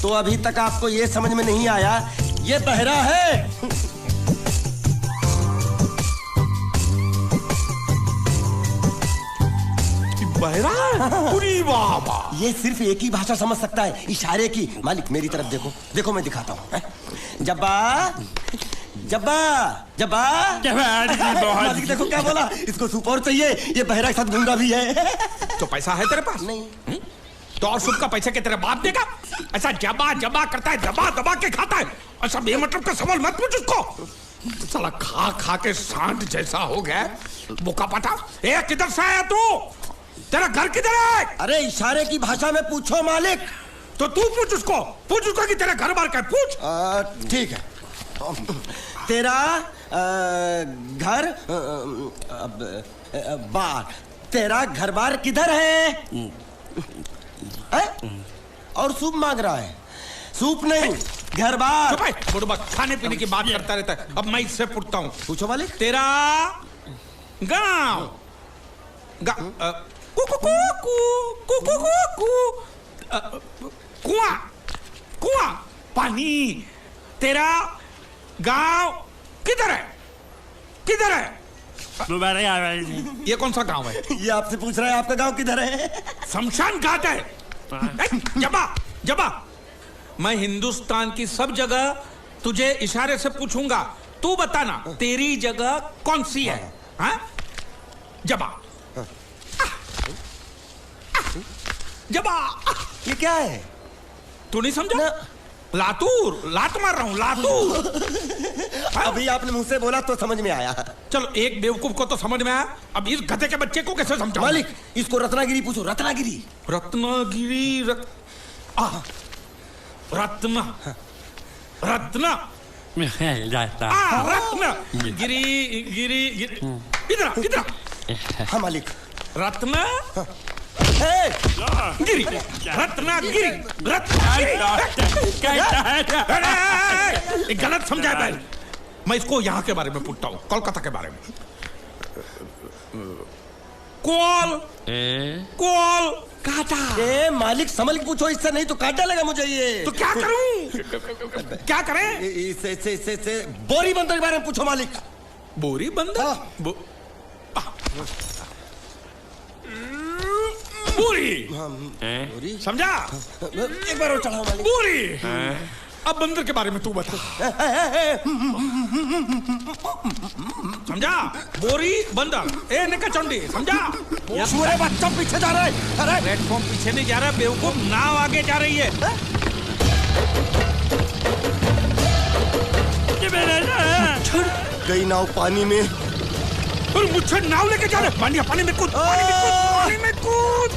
तो अभी तक आपको ये समझ में नहीं आया ये बहरा है। बहरा? पूरी वाह। ये सिर्फ एक ही भाषा समझ सकता है, इशारे की। मालिक मेरी तरफ देखो, देखो मैं दिखाता हूँ। जब्बा जब्बा जब्बा। मालिक देखो क्या बोला, इसको सूप और चाहिए। ये बहरा के साथ गूंगा भी है। तो पैसा है तेरे पास? नहीं। तो और सूप का पैसा के तेरे बाप देगा? ऐसा जबा जबा करता है, दबा दबा के खाता है। ऐसा बेमतलब का सवाल मत पूछ उसको। साला खा खा के सांड जैसा हो गया। बुका पटा। ए किधर से आया तू? तेरा घर किधर है? अरे इशारे की भाषा में पूछो मालिक। तो तू पूछ उसको कि तेरा घर बार क्या है, पूछ। ठीक है। तेरा घर बार, तेरा घर बार किधर है? और सूप मांग रहा है। सूप नहीं, घर बार। चुप है, बुढ़बा खाने पीने की बात करता रहता है। अब मैं इससे पूछता हूँ। पूछो मालिक। तेरा गाँव कुआं कुआं पानी, तेरा गांव किधर है? किधर है? ये कौन सा गांव है? ये आपसे पूछ रहा है आपका गांव किधर है? शमशान घाट है। जबा जबा, मैं हिंदुस्तान की सब जगह तुझे इशारे से पूछूंगा, तू बताना तेरी जगह कौन सी है? हाँ? जबा जबा। ये क्या है? तू नहीं समझा? लातूर, लात मार रहा हूं, लातूर। अभी आपने मुंह से बोला तो समझ में आया। चलो एक बेवकूफ को तो समझ में आया, अब इस गधे के बच्चे को कैसे समझाऊं? मालिक इसको रत्नागिरी पूछो। रत्नागिरी। रत्नागिरी रत्न रत्न रत्न गिरी गिरी इधर इधर। हाँ मालिक। रत्न गिरी, रत्नागिरी, रत्नागिरी। गलत समझा भाई। मैं इसको यहाँ के बारे में पूछता हूँ, कोलकाता के बारे में। कोल कोल काटा। मालिक संभल के पूछो, इससे नहीं तो काट डालेगा मुझे ये। तो क्या करूं? क्या करें? इससे बोरी बंदर के बारे में पूछो मालिक। बोरी बंदर? पूरी समझा? एक बार और चढ़ाओ मालिक। पूरी। अब बंदर के बारे में तू बता। समझा? बोरी बंदर। ए निकचंडी, समझा? सूरे बच्चा पीछे जा रहा है। अरे प्लेटफॉर्म पीछे नहीं जा रहा बेवकूफ, नाव आगे जा रही है। गई नाव पानी में। और मुझे नाव लेके जा रहे। पानी में कूद, पानी में कूद।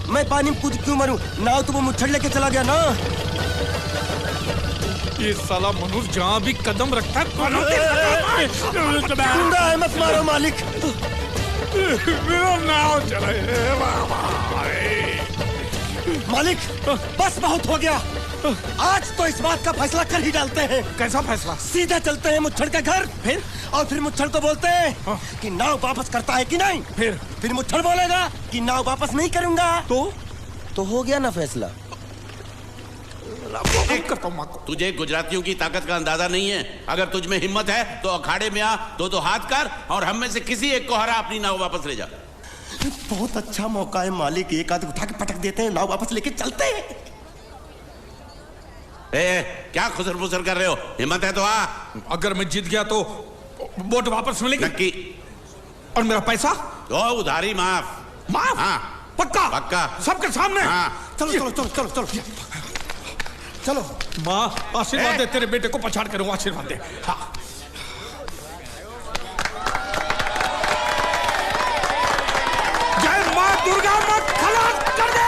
मैं पानी में कूद क्यों मरूं? नाव तो वो मुच्छड़ लेके चला गया ना। ये साला मनुष्य जहाँ भी कदम रखता है गुंडा है, मत मारो मालिक। नाव चले। मालिक बस बहुत हो गया। आज तो इस बात का फैसला कर ही डालते हैं। कैसा फैसला? सीधा चलते हैं मुच्छड़ के घर, फिर मुच्छड़ को बोलते हैं कि नाव वापस करता है कि नहीं। फिर मुच्छड़ बोलेगा कि नाव वापस नहीं करूंगा। तो हो गया ना फैसला। तुझे गुजरातियों की ताकत का अंदाजा नहीं है। अगर तुझ में हिम्मत है तो अखाड़े में आ, दो हाथ कर और हम में से किसी एक को हरा अपनी नाव वापस ले जा। बहुत अच्छा मौका है मालिक, एक आदमी उठा के पटक देते हैं, नाव वापस लेके चलते हैं। क्या खुसर फुसर कर रहे हो? हिम्मत है तो आ। अगर मैं जीत गया तो बोट वापस मिलेगी? नक्की। और मेरा पैसा? तो उधारी माफ। माफ? हाँ पक्का? पक्का। सबके सामने? हाँ। चलो। माँ आशीर्वाद दे, तेरे बेटे को पछाड़ करूंगा, आशीर्वाद दे। हाँ। जय माँ दुर्गा, मत खलास कर दे।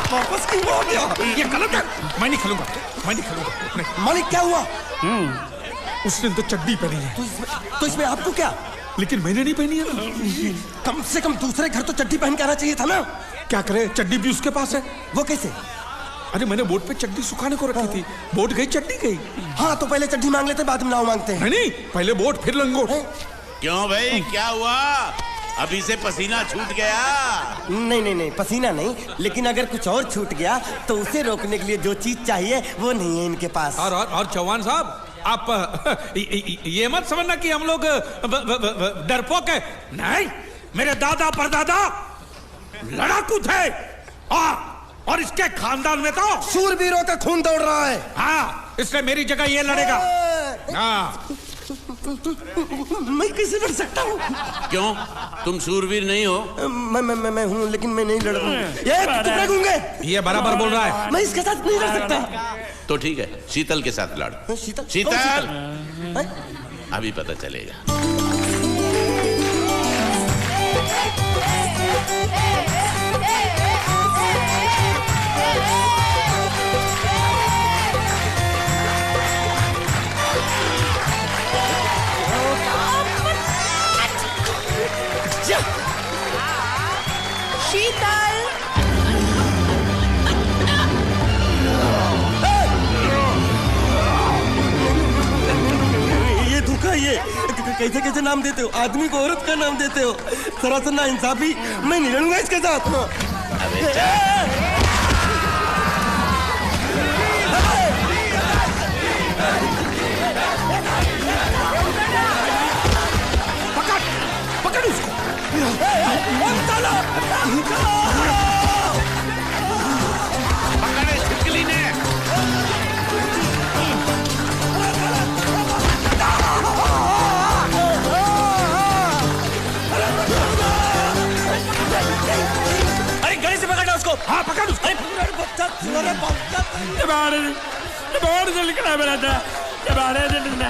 वापस क्यों हो गया? ये गलत है। मैं नहीं खेलूंगा। मालिक क्या हुआ? उसने तो चड्डी पहनी है। तो इसमें आपको क्या? लेकिन मैंने नहीं पहनी है। कम से कम दूसरे घर तो चड्डी पहन के आना चाहिए था ना। क्या करे, चड्डी भी उसके पास है। वो कैसे? अरे मैंने बोट पे चड्डी सुखाने को रखी थी, बोट गई चड्डी गई। हाँ तो पहले चड्डी मांग लेते, बाद में नाव मांगते हैं। नहीं, पहले बोट फिर लंगोट। क्यों भाई, क्या हुआ? अभी से पसीना छूट गया। नहीं नहीं नहीं, पसीना नहीं, लेकिन अगर कुछ और छूट गया तो उसे रोकने के लिए जो चीज चाहिए वो नहीं है इनके पास। और चौहान साहब, आप ये मत समझना कि हम लोग डरपोक है। नहीं, मेरे दादा परदादा लड़ाकू थे और इसके खानदान में तो शूरवीरों का खून दौड़ रहा है। हाँ, इसलिए मेरी जगह ये लड़ेगा। हाँ। मैं कैसे लड़ सकता हूँ? क्यों, तुम शूरवीर नहीं हो? मैं हूँ, लेकिन मैं नहीं लड़ रहा हूँ। ये बराबर बोल रहा है। मैं इसके साथ नहीं लड़ सकता। तो ठीक है, शीतल के साथ लड़। शीतल? शीतल, अभी पता चलेगा। शीतल, ये धोखा, ये कैसे कैसे नाम देते हो? आदमी को औरत का नाम देते हो, सरासर ना इंसाफी। मैं नहीं लड़ूंगा इसके साथ। अबे जा। पकड़ उसको। पकड़े छिपकली ने। अरे गले से पकड़ना उसको। हाँ, पकड़ उसको। बाहर से निकला मेरा था, बाहर से निकला,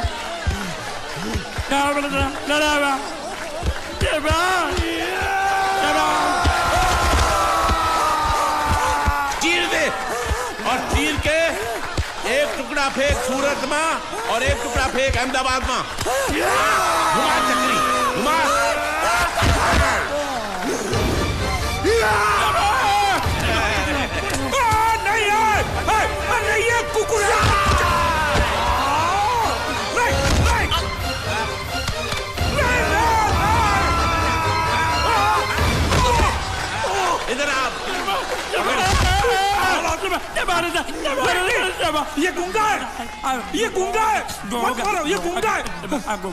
क्या बोला था? लड़ा हुआ, चीर दे, और चीर के एक टुकड़ा फेंक सूरत में और एक टुकड़ा फेंक अहमदाबाद में। घुमा चक्री, घुमा। नहीं ये कुकुर। इधर आप। ये गुंगा है, ये गुंगा है। मत मारो, ये गुंगा है।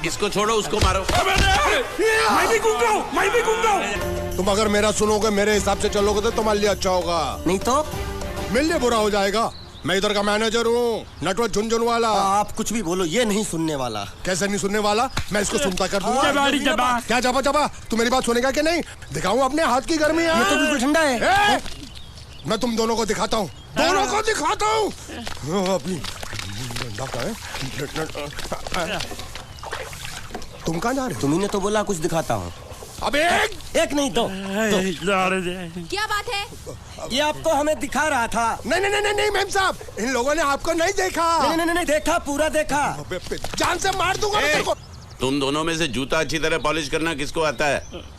इसको छोड़ो, उसको मारो। मैं भी गुंगा हूँ, मैं भी गुंगा हूँ। तुम अगर मेरा सुनोगे, मेरे हिसाब से चलोगे तो तुम्हारे लिए अच्छा होगा, नहीं तो मेरे लिए बुरा हो जाएगा। मैं इधर का मैनेजर हूँ, नटवर झुनझुनवाला। आप कुछ भी बोलो, ये नहीं सुनने वाला। कैसे नहीं सुनने वाला? मैं इसको सुनता कर दूंगा। क्या जबा जबा? तू मेरी बात सुनेगा कि नहीं? दिखाऊं अपने हाथ की गर्मी? ये तो बिल्कुल ठंडा है। मैं तुम दोनों को दिखाता हूँ, दोनों को दिखाता हूँ। अभी तुम कहाँ जा रहे हो? तुम्ही ने तो बोला कुछ दिखाता हूँ। अब एक नहीं, दो। क्या बात है? ये आपको हमें दिखा रहा था। नहीं नहीं नहीं नहीं मैम साहब, इन लोगों ने आपको नहीं देखा। नहीं नहीं नहीं, देखा, पूरा देखा। जान से मार दूंगा मैं तेरे को। तुम दोनों में से जूता अच्छी तरह पॉलिश करना किसको आता है?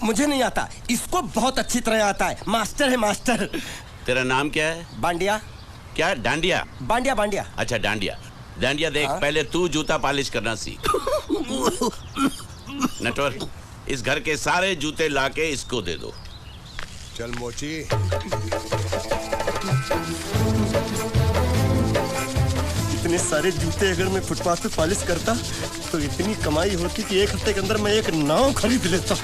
मुझे नहीं आता, इसको बहुत अच्छी तरह आता है। मास्टर है, मास्टर। तेरा नाम क्या है? बांडिया। क्या? डांडिया? बांडिया, बांडिया। अच्छा, डांडिया। डांडिया देख, पहले तू जूता पॉलिश करना सीख। नटवर, इस घर के सारे जूते लाके इसको दे दो। चल मोची। इतने सारे जूते अगर मैं फुटपाथ पे पॉलिश करता तो इतनी कमाई होती कि एक हफ्ते के अंदर मैं एक नाव खरीद लेता।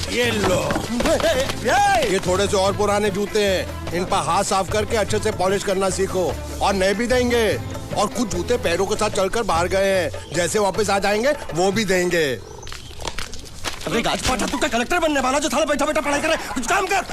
ये लो, ये थोड़े से और पुराने जूते हैं, इन पर हाथ साफ करके अच्छे से पॉलिश करना सीखो। और नए भी देंगे, और कुछ जूते पैरों के साथ चलकर बाहर गए हैं, जैसे वापस आ जाएंगे वो भी देंगे। अरे गाजपाटा, तू क्या कलेक्टर बनने वाला जो थाला बैठा बैठा पढ़ाई करे? कुछ काम कर।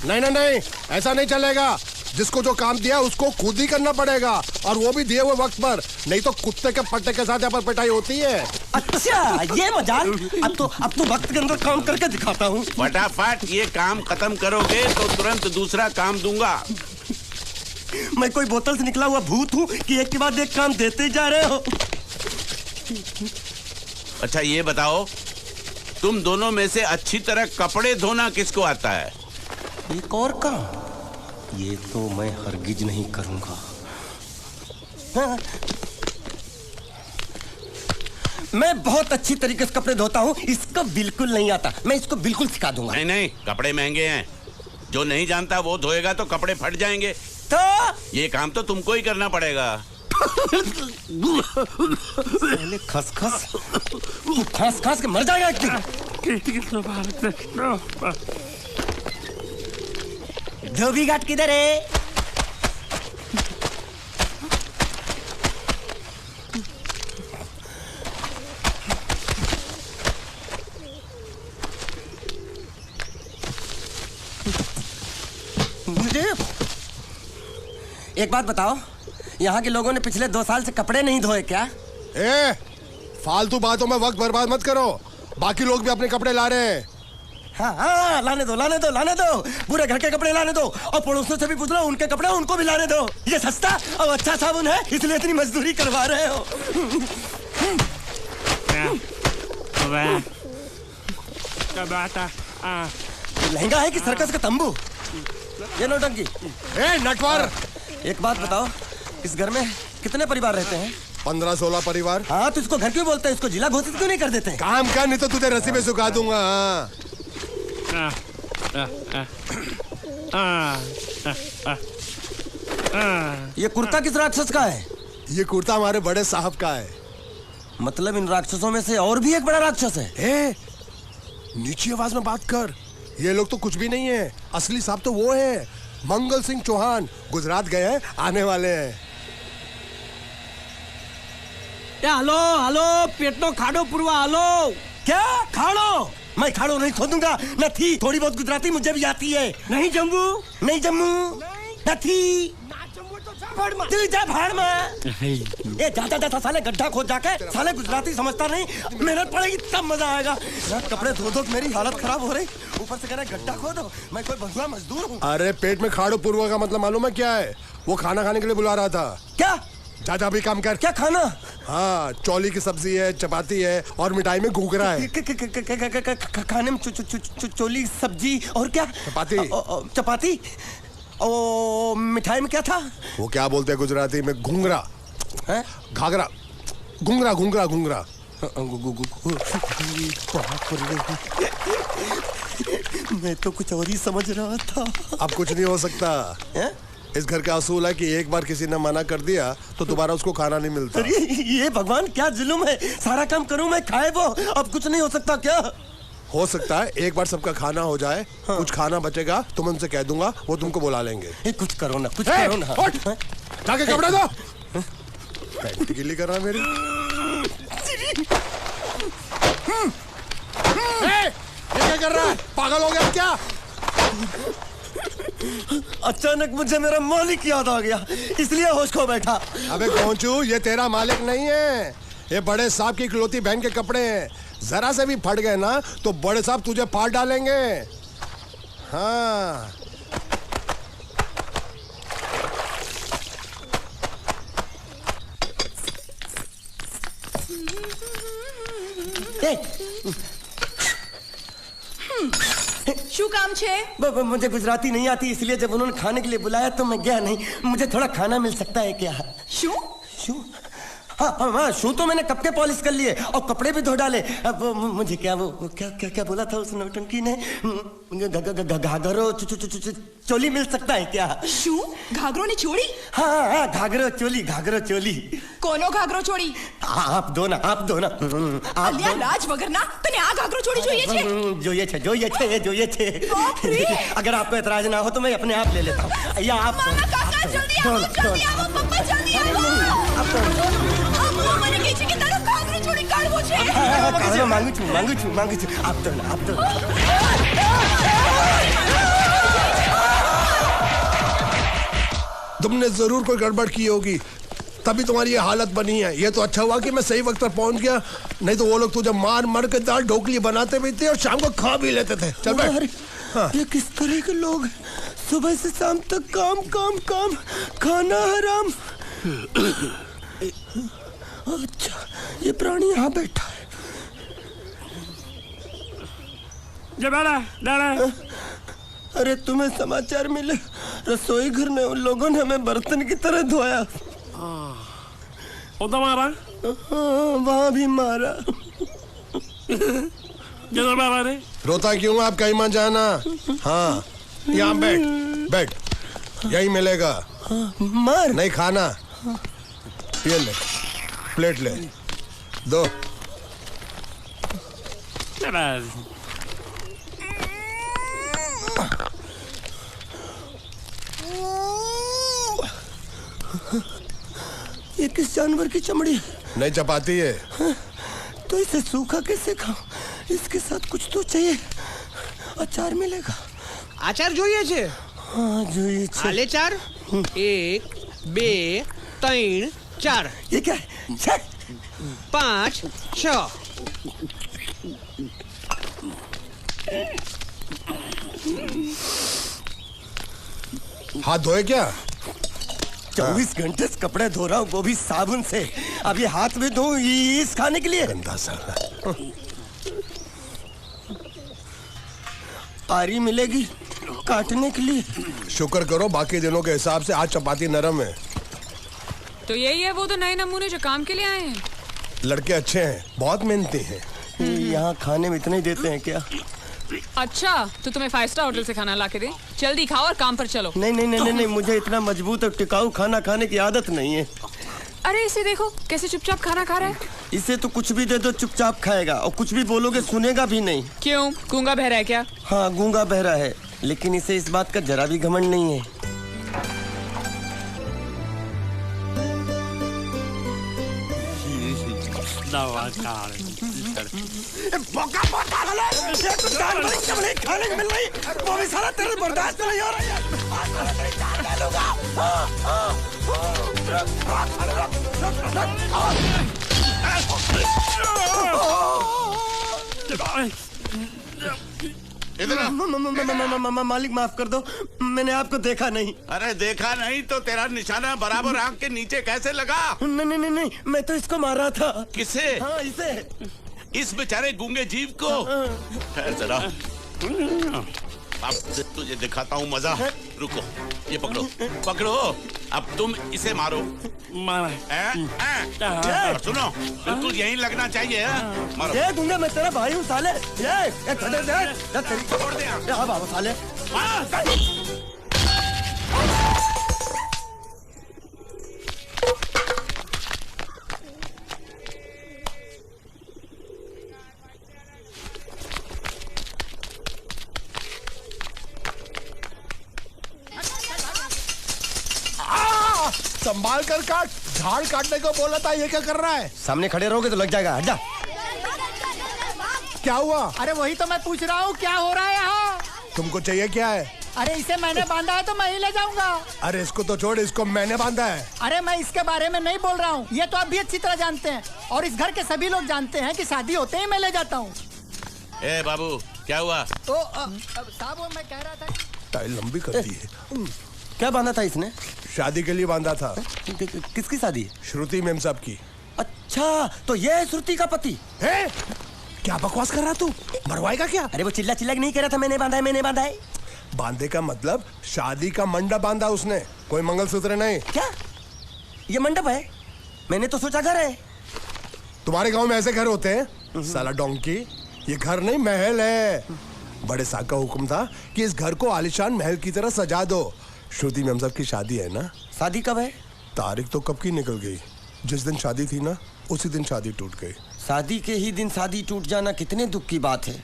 नहीं नहीं नहीं, ऐसा नहीं चलेगा। जिसको जो काम दिया उसको खुद ही करना पड़ेगा, और वो भी दिए हुए वक्त पर, नहीं तो कुत्ते के पट्टे के साथ यहाँ पर पिटाई होती है। अच्छा, ये मजाक। अब तो वक्त के अंदर काम करके दिखाता हूँ। फटाफट ये काम खत्म करोगे तो तुरंत दूसरा काम दूंगा। मैं कोई बोतल से निकला हुआ भूत हूँ कि एक के बाद एक काम देते जा रहे हो? अच्छा ये बताओ, तुम दोनों में से अच्छी तरह कपड़े धोना किसको आता है? एक और काम? ये तो मैं हरगिज नहीं करूंगा। हाँ। मैं बहुत अच्छी तरीके से कपड़े धोता हूँ, इसको बिल्कुल नहीं आता। मैं इसको बिल्कुल सिखा दूंगा। नहीं नहीं, कपड़े महंगे हैं, जो नहीं जानता वो धोएगा तो कपड़े फट जाएंगे। तो ये काम तो तुमको ही करना पड़ेगा। खस खस के मर जाएगा एक दिन। धोबी घाट किधर है? मुझे एक बात बताओ, यहाँ के लोगों ने पिछले 2 साल से कपड़े नहीं धोए क्या? फालतू बातों में वक्त बर्बाद मत करो, बाकी लोग भी अपने कपड़े ला रहे हैं। हाँ, लाने दो, पूरे घर के कपड़े लाने दो, और पड़ोसियों से भी पूछ लो, उनके कपड़े उनको भी लाने दो। ये सस्ता और अच्छा साबुन है, इसलिए इतनी मजदूरी करवा रहे हो। लहंगा है कि सर्कस का तंबू? ये नौटंकी। नटवर, एक बात बताओ, इस घर में कितने परिवार रहते हैं? 15-16 परिवार। हाँ, तो इसको घर क्यों बोलते हैं? इसको जिला घोषित क्यों नहीं कर देते? काम कर, नहीं तो तुझे रस्सी में सुखा दूंगा। ये कुर्ता किस राक्षस का है? ये कुर्ता हमारे बड़े साहब का है। मतलब इन राक्षसों में से और भी एक बड़ा राक्षस है? नीची आवाज में बात कर, ये लोग तो कुछ भी नहीं है, असली साहब तो वो है, मंगल सिंह चौहान। गुजरात गए हैं, आने वाले हैं। हेलो, पेटनो खाड़ो पुरवा, हेलो। क्या खाड़ो? मैं खाड़ो नहीं खोदूंगा, न थी। थोड़ी बहुत गुजराती मुझे भी आती है। नहीं जम्मू, नहीं जम्मू, न थी। तू जा भाड़ में। ये जाता साले गड्ढा खोद जाके, साले गुजराती समझता नहीं, मेहनत पड़ेगी तब मजा आएगा। कपड़े धो धो मेरी हालत खराब हो रही, ऊपर से कह रहे गड्ढा खोदो। मैं कोई भगवा मजदूर हूँ? अरे पेट में खाड़ो पुरवा का मतलब मालूम है क्या है? वो खाना खाने के लिए बुला रहा था। क्या? जा भी काम कर। क्या खाना? हाँ, चौली की सब्जी है, चपाती है और मिठाई में घूघरा है। खाने में चोली सब्जी और क्या? चपाती। ओ, मिठाई में क्या था? वो क्या बोलते हैं गुजराती में? घूंघरा है, घाघरा, घूंघरा। मैं तो कुछ और ही समझ रहा था। अब कुछ नहीं हो सकता है? इस घर का असूल है कि एक बार किसी ने मना कर दिया तो दोबारा उसको खाना नहीं मिलता। ये भगवान क्या जुल्म है, सारा काम करूं मैं, खाए वो। अब कुछ नहीं हो सकता क्या? हो सकता है एक बार सबका खाना हो जाए। हाँ। कुछ खाना बचेगा तो मैं उनसे कह दूंगा, वो तुमको बुला लेंगे। कुछ करो ना, कुछ करो ना। जाके कपड़े दो। पैंट गिल्ली कर रहा मेरी। ये क्या कर रहा है? पागल हो गया क्या? अचानक मुझे मेरा मालिक याद आ गया, इसलिए होश खो बैठा। अबे कौनचू, ये तेरा मालिक नहीं है, ये बड़े साहब की इकलौती बहन के कपड़े हैं। जरा से भी फट गए ना तो बड़े साहब तुझे फाड़ डालेंगे। हाँ, શું કામ છે? मुझे गुजराती नहीं आती, इसलिए जब उन्होंने खाने के लिए बुलाया तो मैं गया नहीं। मुझे थोड़ा खाना मिल सकता है क्या? શું? शू? हाँ, शू तो मैंने कब के पॉलिश कर लिए और कपड़े भी धो डाले। अब मुझे क्या क्या बोला था उस नौटंकी ने? घाघरो चोली मिल सकता है क्या? શું? ઘાઘરો ને ચોળી? हाँ, घाघरो चोली। કોનો ઘાઘરો ચોળી? आप दो ना। અલ્યા લાજ વગરના, તને આ ઘાઘરો ચોળી જોઈએ છે? જોઈએ છે। अगर आपको एतराज ना हो तो मैं अपने आप ले लेता हूँ। या आप મામા કાકા જલ્દી આવો, પપ્પા જલ્દી આવો। અમ્મા મને કહે છે કે તારો ઘાઘરો ચોળી કાઢવો છે। मांगू छू। आप तो तुमने जरूर कोई गड़बड़ की होगी, तभी तुम्हारी ये हालत बनी है। ये तो अच्छा हुआ कि मैं सही वक्त पर पहुंच गया, नहीं तो वो लोग तुझे मार के दाल ढोकली बनाते भी थे और शाम को खा भी लेते थे। चल बैठ। हाँ। ये किस तरह के लोग हैं? सुबह से शाम तक काम, खाना हराम। अच्छा, ये प्राणी यहाँ बैठा है। अरे तुम्हें समाचार मिले? रसोई घर में उन लोगों ने हमें बर्तन की तरह धोया। वहाँ भी मारा। जरूर बाबा रे। रोता क्यों आप कहीं मत जाना। हाँ यहाँ बैठ बैठ, यही मिलेगा। मार नहीं खाना, ये ले प्लेट ले दो। ये किस जानवर की चमड़ी? नहीं चपाती है। तो इसे सूखा कैसे खाऊं? इसके साथ कुछ तो चाहिए। अचार मिलेगा? આચાર જોઈએ છે? हाँ જોઈએ છે। આલે ચાર 1 2 3 4 ये क्या है? छे! 5 6 हाथ धोए क्या? 24 घंटे से कपड़े धो रहा हूँ, वो भी साबुन से। अब ये हाथ में धो इस खाने के लिए? गंदा साला। आरी मिलेगी काटने के लिए? शुक्र करो बाकी दिनों के हिसाब से आज चपाती नरम है। तो यही है वो तो नए नमूने जो काम के लिए आए हैं। लड़के अच्छे हैं, बहुत मेहनती हैं। यहाँ खाने में इतना ही देते हैं क्या? अच्छा तो तुम्हें 5 स्टार होटल से खाना ला के दे? जल्दी खाओ और काम पर चलो। नहीं नहीं नहीं नहीं, मुझे इतना मजबूत और टिकाऊ खाना खाने की आदत नहीं है। अरे इसे देखो कैसे चुपचाप खाना खा रहा है। इसे तो कुछ भी दे दो चुपचाप खाएगा, और कुछ भी बोलोगे सुनेगा भी नहीं। क्यों, गूंगा बहरा है क्या? हाँ गूंगा बहरा है, लेकिन इसे इस बात का जरा भी घमंड नहीं है। मौका बहुत पागल है। ये तो जानवर की चमड़ी खाने को मिल रही, वो भी साला तेरे बर्दाश्त नहीं हो रही है। आज मैं तेरी जान ले लूंगा। मालिक माफ कर दो, मैंने आपको देखा नहीं। अरे देखा नहीं तो तेरा निशाना बराबर आंख के नीचे कैसे लगा? नहीं नहीं नहीं, मैं तो इसको मार रहा था। किसे? हाँ इसे। इस बेचारे गूंगे जीव को? ठहर जरा, अब तुझे दिखाता हूँ मजा। रुको, ये पकड़ो पकड़ो, अब तुम इसे मारो। सुनो, बिल्कुल यहीं लगना चाहिए। मारो। ये गूंगा, मैं तेरा भाई हूँ साले। ये छोड़ दे। हाँ बाबा साले। संभाल कर काट, झाड़ काटने को बोला था, ये क्या कर रहा है? सामने खड़े रहोगे तो लग जाएगा। हट जा। क्या हुआ? अरे वही तो मैं पूछ रहा हूँ, क्या हो रहा है यहाँ? तुमको चाहिए क्या है? अरे इसे मैंने बांधा है तो मैं ही ले जाऊंगा। अरे इसको तो छोड़, इसको मैंने बांधा है। अरे मैं इसके बारे में नहीं बोल रहा हूँ, ये तो आप भी अच्छी तरह जानते हैं, और इस घर के सभी लोग जानते हैं कि शादी होते ही मैं ले जाता हूँ। ए बाबू, क्या हुआ? तो साहब वो मैं कह रहा था। टाइल लंबी कर दी है। क्या बांधा था इसने? शादी के लिए बांधा था। किसकी शादी? श्रुति मेम साहब की। अच्छा, तो ये है श्रुति का पति? है? क्या बकवास कर रहा तू? मरवाएगा क्या? अरे वो चिल्ला चिल्ला नहीं कह रहा था मैंने बांधा है, मैंने बांधा है। बांधे का मतलब शादी का मंडप बांधा उसने, कोई मंगलसूत्र नहीं। क्या ये मंडप है? मैंने तो सोचा घर है। तुम्हारे गांव में ऐसे घर होते हैं साला डोंकी? ये घर नहीं, महल है। बड़े साहब का हुक्म था कि इस घर को आलीशान महल की तरह सजा दो। श्रुति मेम साहब की शादी है ना? शादी कब है? तारीख तो कब की निकल गई, जिस दिन शादी थी ना उसी दिन शादी टूट गई। शादी के ही दिन शादी टूट जाना कितने दुख की बात है।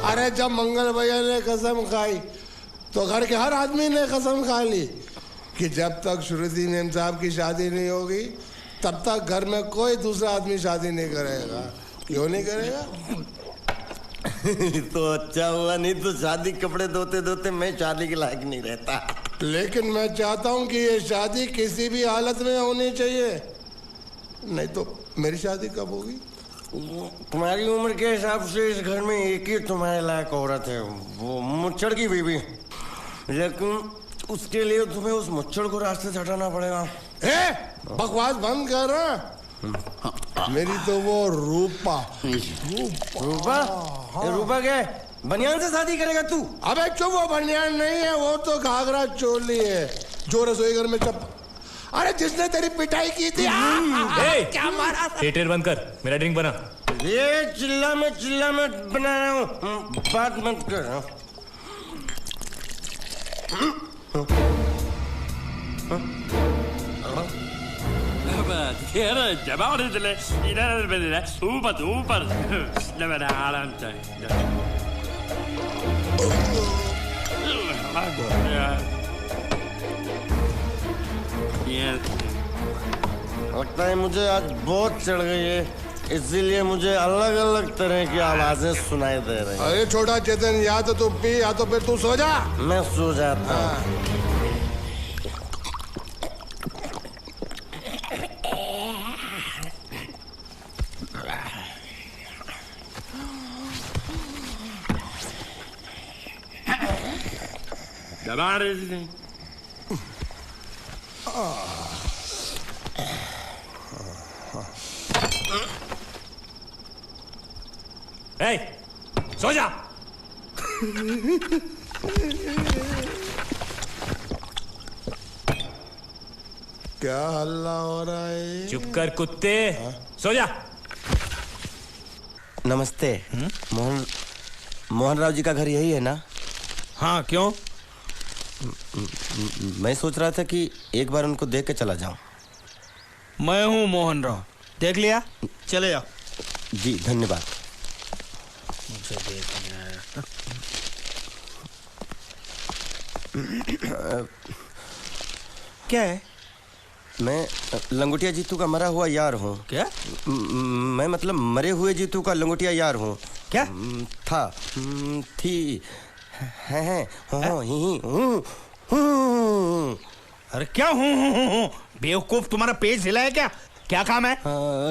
अरे जब मंगल भैया ने कसम खाई तो घर के हर आदमी ने कसम खा ली कि जब तक श्रुति मेम साहब की शादी नहीं होगी तब तक घर में कोई दूसरा आदमी शादी नहीं करेगा। क्यों नहीं करेगा? तो अच्छा हुआ, नहीं तो शादी कपड़े धोते धोते मैं शादी के लायक नहीं रहता। लेकिन मैं चाहता हूँ कि ये शादी किसी भी हालत में होनी चाहिए, नहीं तो मेरी शादी कब होगी? तुम्हारी उम्र के हिसाब से इस घर में एक ही तुम्हारे लायक औरत है, वो मुच्छड़ की बीवी। लेकिन उसके लिए तुम्हें उस मुच्छड़ को रास्ते से हटाना पड़ेगा। बकवास बंद कर रहा। मेरी तो वो रूपा। रूपा? रूपा क्या है? बनियान से शादी करेगा तू? अबे चुप, वो बनियान नहीं है, वो तो घाघरा चोली है जो रसोई घर में अरे जिसने तेरी पिटाई की थी क्या मारा था? थिएटर बंद कर, मेरा ड्रिंक बना। ये चिल्ला मत बना रहा हूँ, बात मत कर। लगता है मुझे आज बहुत चढ़ गई है, इसीलिए मुझे अलग अलग तरह की आवाजें सुनाई दे रही हैं। अरे छोटा चेतन, या तो तू पी या तो फिर तू सो जा। मैं सो जाता हूँ। दबा रहे थे। सो जा। क्या हल्ला हो रहा है? चुप कर कुत्ते, सो जा। नमस्ते। मोहन राव जी का घर यही है ना? हाँ, क्यों? मैं सोच रहा था कि एक बार उनको देख के चला जाऊं। मैं हूँ मोहन राव, देख लिया? चले जाओ। जी धन्यवाद। मुझे देखना है। क्या है? मैं लंगोटिया जीतू का मरा हुआ यार हूँ। क्या? मैं मतलब मरे हुए जीतू का लंगोटिया यार हूँ। क्या? था, थी, है, अरे क्या हूँ? बेवकूफ, तुम्हारा पेज हिला है क्या? क्या काम है?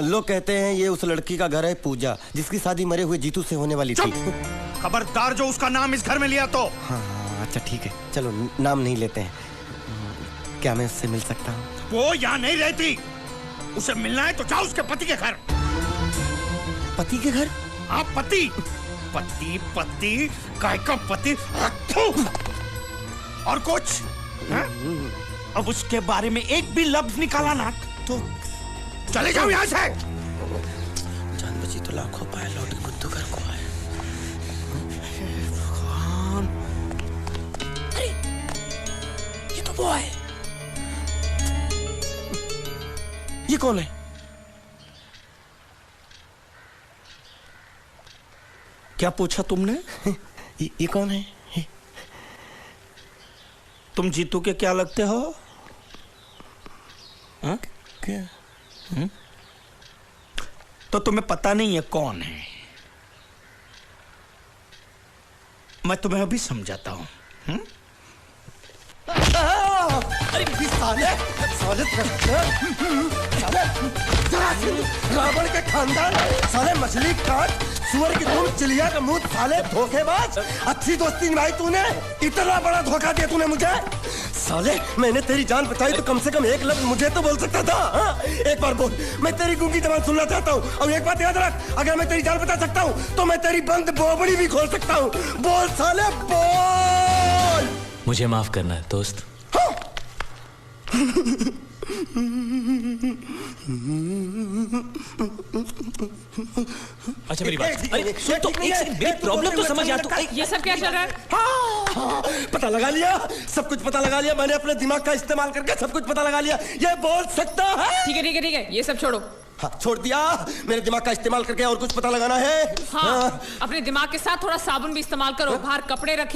लोग कहते हैं ये उस लड़की का घर है पूजा, जिसकी शादी मरे हुए जीतू से होने वाली थी। खबरदार जो उसका नाम इस घर में लिया तो। हाँ अच्छा ठीक है, चलो नाम नहीं लेते हैं। क्या मैं उससे मिल सकता हूँ? वो यहाँ नहीं रहती। उसे मिलना है तो जाओ उसके पति के घर। पति के घर? हाँ, पति पति काय का पति। और कुछ है? अब उसके बारे में एक भी लफ्ज निकाला ना तो चले जाओ यहाँ से। जान बची तो लाखों पाए, लौट के बुद्धू घर को आए। भगवान, अरे ये तो वो है। ये कौन है? क्या पूछा तुमने? ये कौन है? तुम जीतू के क्या लगते हो? हा? क्या? तो तुम्हें पता नहीं है कौन है? मैं तुम्हें अभी समझाता हूं। अरे साले रावण के खानदान, साले मछली काट, सुअर की तुम, चिलिया का मुंह, साले धोखेबाज। अच्छी दोस्ती निभाई तूने, इतना बड़ा धोखा दिया तूने मुझे। साले मैंने तेरी जान बचाई तो कम से कम एक लफ्ज मुझे तो बोल सकता था। हाँ? एक बार बोल, मैं तेरी गूंगी जबान सुनना चाहता हूँ। और एक बात याद रख, अगर मैं तेरी जान बचा सकता हूँ तो मैं तेरी बंद बोबड़ी भी खोल सकता हूँ। बोल साले बोल। मुझे माफ करना है दोस्त। अच्छा मेरी बात, अरे सुन तो एक सेकंड, मेरी प्रॉब्लम तो समझ आ तू। ये सब क्या चल रहा है? हाँ, पता लगा लिया, सब कुछ पता लगा लिया। मैंने अपने दिमाग का इस्तेमाल करके सब कुछ पता लगा लिया। ये बोल सकता है? ठीक है ठीक है ठीक है, ये सब छोड़ो। हाँ, छोड़ दिया। मेरे दिमाग का इस्तेमाल करके और कुछ पता लगाना है? हाँ, अपने दिमाग के साथ थोड़ा साबुन भी इस्तेमाल करो। बाहर कपड़े रखे